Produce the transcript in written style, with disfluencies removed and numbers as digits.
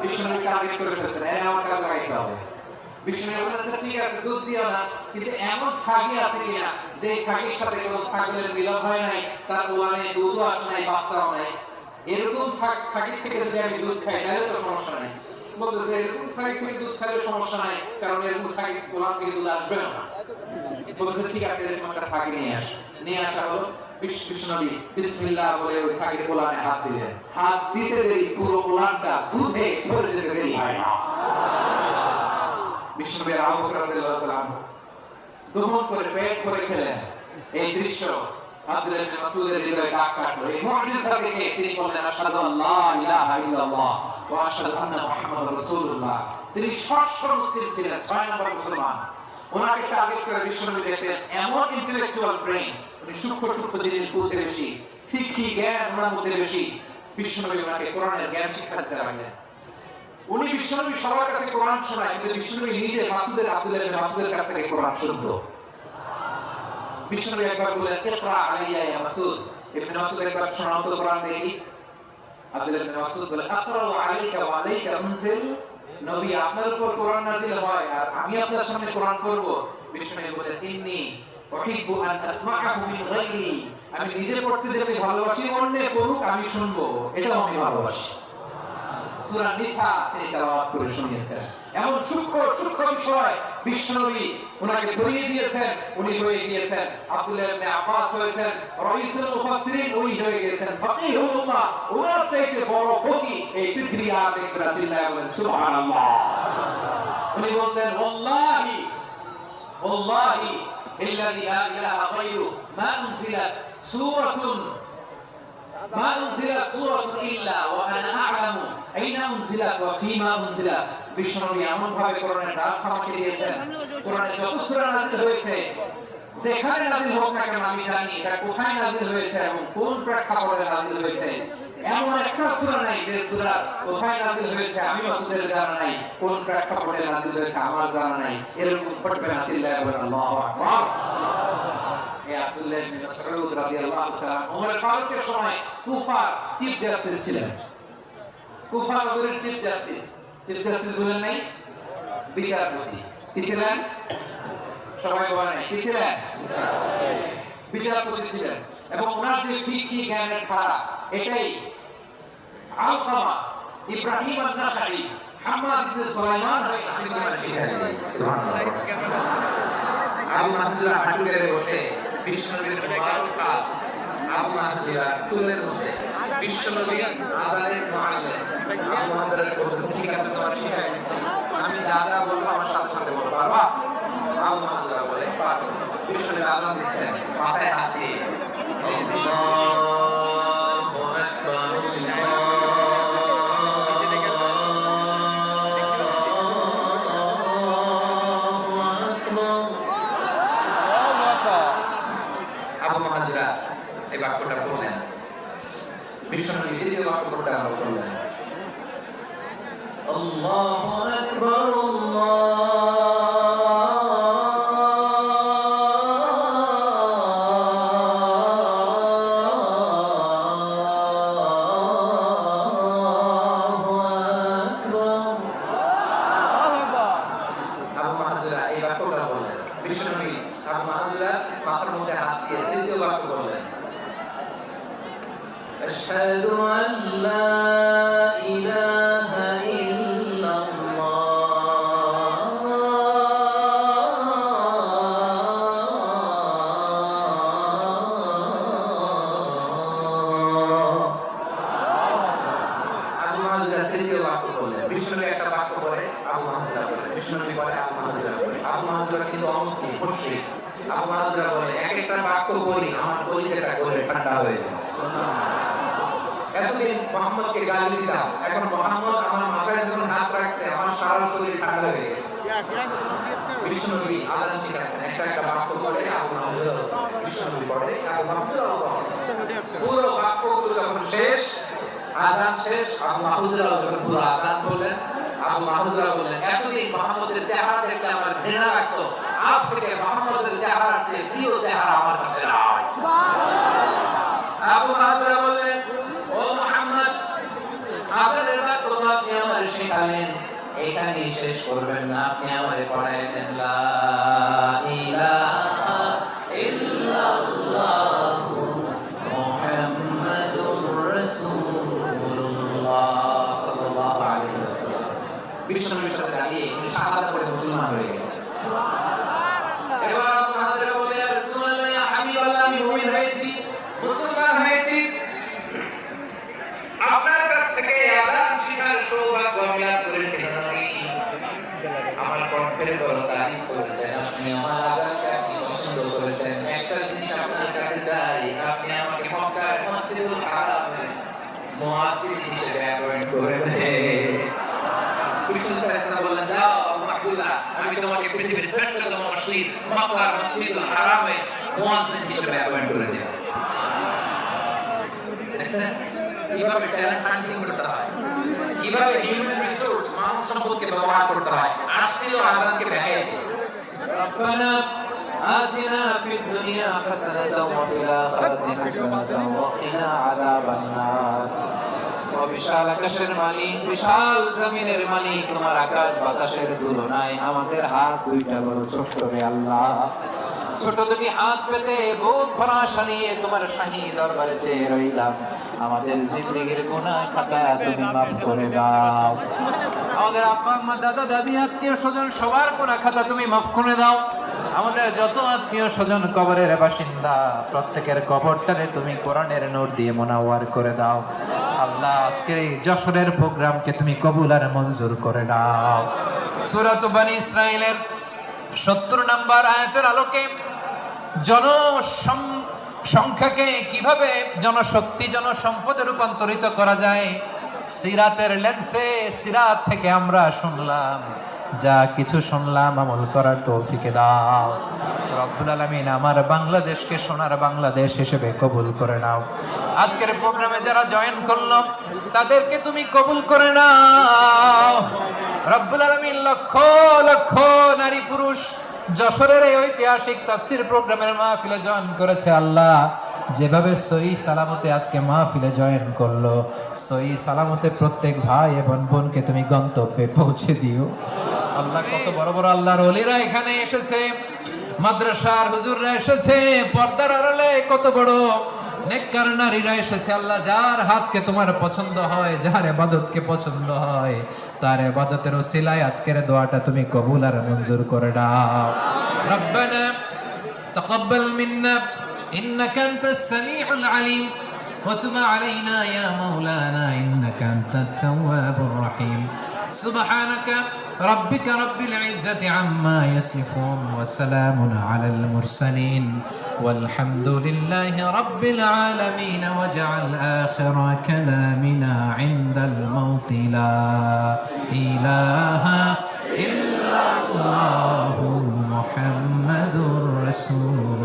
বিষ্ণুকে টার্গেট করে ফেলছেন, আমার কাছে গাইতে হবে। বিষ্ণু বলেন ঠিক আছে দুধ দিও না, কিন্তু এমন ছাগি আছে কিনা যে ছাগির সাথে কোনো ছাগলের মিলন হয় নাই, তার ওলানে দুধও আসে নাই, বাচ্চাও নাই, এরকম ছাগির থেকে যদি আমি দুধ খাই তাহলে তো সমস্যা নাই। বলতেছে এরকম ছাগি থেকে দুধ খাইলে সমস্যা নাই, কারণ এরকম ছাগি ওলান থেকে দুধ আসবে না। বলতেছে ঠিক আছে এরকম একটা ছাগি নিয়ে আস। নিয়ে আসা হলো, বিষ্ণুনবী বিসমিল্লাহ বলে ওই ছাগির ওলানে হাত দিলেন। হাত দিতে দেরি পুরো ওলানটা দুধে ভরে যেতে দেরি হয় না। বিষ্ণুনবী আবু বকর রাদিয়াল্লাহু তাআলা দমন করে পেট ভরে খেলেন। এই দৃশ্য আব্দুল্লাহ ইবনে মাসউদের হৃদয়ে দাগ কাটলো। এই মুজিজা দেখে তিনি বললেন আশহাদু আল্লা ইলাহা ইল্লাল্লাহ ওয়া আশহাদু আন্না মুহাম্মাদুর রাসূলুল্লাহ। তিনি ষষ্ঠ মুসলিম ছিলেন, 6 নম্বর মুসলমান। ওনাকে টার্গেট করে বিষ্ণুনবী দেখলেন এমন ইন্টেলেকচুয়াল ব্রেইন, উনি সূক্ষ্ম সূক্ষ্ম জিনিস বুঝতে বেশি, ফিকহি জ্ঞান ওনার মধ্যে বেশি। বিষ্ণুনবী ওনাকে কোরআনের জ্ঞান শিক্ষা দিতে লাগলেন। উনি বিষ্ণুনবী সবার কাছে কোরআন শোনায়, কিন্তু বিষ্ণুনবী নিজে মাসউদের আব্দুল্লাহ ইবনে মাসউদের কাছ থেকে কোরআন শুনতো। বিষ্ণুনবী একবার বললেন ইকরা আলাইয়া ইয়া মাসউদ। ইবনে মাসউদ একবার শোনাও তো কোরআন দেখি। আব্দুল্লাহ ইবনে মাসউদ বলেন আকরাউ আলাইকা ওয়া আলাইকা উনজিল। নবী আপনার উপর কোরআন নাযিল হয় আর আমি আপনার সামনে কোরআন পড়ব। বিষ্ণুনবী বলেন ইন্নী উহিব্বু আন আসমা'হু মিন গায়রি। আমি নিজে পড়তে যেতে ভালোবাসি, অন্য পড়ুক আমি শুনবো, এটাও আমি ভালোবাসি। সূরা নিসা তিনি তেলাওয়াত করে শুনিয়েছেন। এমন সূক্ষ্ম সূক্ষ্ম বিষয় বিষ্ণুনবী ওনাকে ধরিয়ে দিয়েছেন, উনি হয়ে গিয়েছেন আব্দুল্লাহ ইবনে আব্বাস হয়েছেন রাইসুল মুফাসসিরিন, উনি হয়ে গিয়েছেন ফাকিহুল উম্মাহ। ওনার চাইতে বড় ফকিহ এই পৃথিবী আর দেখবে না। চিল্লায়া বলেন সুবহানাল্লাহ। উনি বলতেন ওয়াল্লাহি ওয়াল্লাহি ইল্লাযী লা ইলাহা গায়রু মা উনজিলাত সূরাতুন ما أنزلت سورة إلا وأنا أعلم أين أنزلت وفيما أنزلت। বিষ্ণুনবী এমন ভাবে কোরআনের ডাক আমাকে দিয়েছেন, কোরআনে যত সূরা নাযিল হয়েছে যেখানে নাযিল হোক না কেন আমি জানি এটা কোথায় নাযিল হয়েছে এবং কোন প্রেক্ষাপটে নাযিল হয়েছে। এমন একটা সূরা নাই যে সূরা কোথায় নাযিল হয়েছে আমি মাসউদের জানা নাই, কোন প্রেক্ষাপটে নাযিল হয়েছে আমার জানা নাই। এরকম পড়বে না। চিল্লায়া বলেন আল্লাহু আকবার। আব্দুল্লাহ ইবনে মাসউদ রাদিয়াল্লাহু তাআলা ওমর ফারুকের সময় কুফার চিফ জাস্টিস ছিলেন। কুফা নগরীর চিফ জাস্টিস, চিফ জাস্টিস বলেন নাই, বিচারপতি। কি ছিলেন? সবাই বলেন নাই, কি ছিলেন? বিচারপতি ছিলেন। এবং ওনার যে ফিকহি জ্ঞানের ধারা, এটাই আলকামা ইব্রাহিম আন-নাখাই হাম্মাদ ইবনে সুলাইমান হয়ে সুবহানাল্লাহ। আবু মাহজুরা হাঁটু গেড়ে বসে বিশ্বনবীর মুবারক হাত আবু মাহজুরা চুলের মধ্যে। বিশ্বনবী আযানের মুআল্লিম আবু মাহজুরা বলতে ঠিক আছে তোমার শিখাই দিচ্ছি, আমি যা যা বলবো আমার সাথে সাথে বলতে পারবা? আবু মাহজুরা বলে পারবো। বিশ্বনবী আযান দিচ্ছেন, মাথায় হাত দিয়ে এই বাক্যটা বললেন। বিষ্ণুনবী দ্বিতীয় বাক্যটা বললেন আল্লাহু আকবার আবু মাহজুরা এই বাক্যটা বললেন। বিষ্ণুনবী আবু মাহজুরা মাথার মধ্যে হাত দিয়ে দ্বিতীয় বাক্য বললেন أشهد أن لا إله إلا الله আবু মাহজুরা তৃতীয় বাক্য বললেন। বিষ্ণুনবী একটা বাক্য বলে আবু মাহজুরা বলে, বিষ্ণুনবী বলে আবু মাহজুরা বলে। আবু মাহজুরা কিন্তু অমুসলিম, মুশরিক। আবু মাহজুরা বলে এক একটা বাক্য বলি আমার কলিজাটা গলে ঠান্ডা হয়ে যায়। এতদিন মুহাম্মদকে গালি দিতাম, এখন মুহাম্মদ আমার মাথায় যখন হাত রাখছে আমার সারা শরীর ঠান্ডা হয়ে গেছে। বিষ্ণুনবী আযান শিখাচ্ছেন, একটা একটা বাক্য বলে আবু মাহজুরা বিষ্ণুনবী পড়ে আবু মাহজুরা পুরো বাক্যগুলো যখন শেষ, আযান শেষ, আবু মাহজুরা যখন পুরো আযান বললেন, আবু মাহজুরা বললেন এতদিন মুহাম্মদের চেহারা দেখলে আমার ঘৃণা লাগতো, আজ থেকে মুহাম্মদের চেহারার চেয়ে প্রিয় চেহারা আমার কাছে নাই। আবু মাহজুরা বললেন ও মুহাম্মদ আযানের বাক্য আপনি আমার শেখালেন এখানেই শেষ করবেন না, আপনি আমারে পড়ায় দেন লা ইলাহা ইল্লাল্লাহ মুহাম্মাদুর রাসূলুল্লাহ সাল্লাল্লাহু আলাইহি ওয়াসাল্লাম। বিশ্বনবীর সাথে দাঁড়িয়ে উনি শাহাদাত করে মুসলমান হয়ে গেলেন। এবার আপনাদের বলে ইয়া রাসূলুল্লাহ ইয়া হাবিবাল্লাহ, আমি মুমিন হয়েছি, মুসলমান হয়েছি, আপনার কাছ থেকে আযান শিখার সৌভাগ্য আমি লাভ করেছি। নবী আমার কণ্ঠের বড় তারিফ করেছেন, আপনি আমার আযানকে আপনি পছন্দ করেছেন। একটা জিনিস আপনার কাছে চাই, আপনি আমাকে মক্কার মসজিদুল হারামে মুয়াজ্জিন হিসেবে অ্যাপয়েন্ট করে দেন। বিষ্ণু সাল্লাল্লাহু বললেন, যাও আব্দুল্লাহ, আমি তোমাকে পৃথিবীর শ্রেষ্ঠতম মসজিদ মক্কার মসজিদুল হারামে মুয়াজ্জিন হিসেবে অ্যাপয়েন্ট করে দেন। দেখেন কিভাবে ট্যালেন্ট হান্টিং করতে হয়, কিভাবে হিউম্যান রিসোর্স মানব সম্পদকে ব্যবহার করতে হয়। আসছিল আযানকে ভেঙে, রব্বানা আতিনা ফিদ দুনিয়া হাসানাতাও ওয়া ফিল আখিরাতি হাসানাতাও ওয়া কিনা আযাবান নার। ও বিশাল আকাশের মালিক, বিশাল জমিনের মালিক, তোমার আকাশ বাতাসের তুলনায় আমাদের হাত দুইটা বড় ছোট রে আল্লাহ। ছোট দুটি হাত পেতে বুক ভরা নিয়ে তোমার শাহী দরবারে চেয়ে রইলাম। আমাদের জিন্দেগির গুনাহ খাতা তুমি মাফ করে দাও। আমাদের আব্বা আম্মা দাদা দাদি আত্মীয় স্বজন সবার গুনাহ খাতা তুমি মাফ করে দাও। আমাদের যত আত্মীয় স্বজন কবরের বাসিন্দা প্রত্যেকের কবরটারে তুমি কোরআনের নূর দিয়ে মুনাওয়ার করে দাও। আল্লাহ আজকের এই যশোরের প্রোগ্রামকে তুমি কবুল আর মঞ্জুর করে দাও। সূরা বনী ইসরাঈলের 70 নম্বর আয়াতের আলোকে জনসংখ্যাকে কিভাবে জনশক্তি জনসম্পদে রূপান্তরিত করা যায়, সিরাতের লেন্সে সিরাত থেকে আমরা শুনলাম, যা কিছু শুনলাম আমল করার তৌফিকে দাও রব্বুল আলামিন। আমার বাংলাদেশকে সোনার বাংলাদেশ হিসেবে কবুল করে নাও। আজকের প্রোগ্রামে যারা জয়েন করলো তাদেরকে তুমি কবুল করে নাও রব্বুল আলামিন। লক্ষ লক্ষ নারী পুরুষ যশোরের এই ঐতিহাসিক তাফসীর প্রোগ্রামের মাহফিলে জয়েন করেছে। আল্লাহ যেভাবে সহি সালামতে আজকে মাহফিলে জয়েন করলো, সহি সালামতে প্রত্যেক ভাই এবং বোনকে তুমি গন্তব্যে পৌঁছে দিও। আল্লাহ কত বড় বড় আল্লাহর ওলিরা এখানে এসেছে, মাদ্রাসার হুজুররা এসেছে, পর্দার আড়ালে কত বড় নেককার নারীরা এসেছে। আল্লাহ যার হাতকে তোমার পছন্দ হয়, যার ইবাদতকে পছন্দ হয়, তার ইবাদতের ওসিলায় আজকের দোয়াটা তুমি কবুল আর মঞ্জুর করে দাও। রব্বানা তাকাব্বাল মিন্না ইন্নাকা আনতাস সামিউল আলিম ওয়া তুব আলাইনা ইয়া মাওলানা ইন্নাকা আনতাত তাওয়াবুর রহিম। সুবহানাকা রাব্বিকা রাব্বিল ইজ্জাতি আম্মা ইয়াসিফুন ওয়া সালামুন আলাল মুরসালিন والحمد لله رب العالمين واجعل آخر كلامنا عند الموت لا إله إلا الله محمد رسول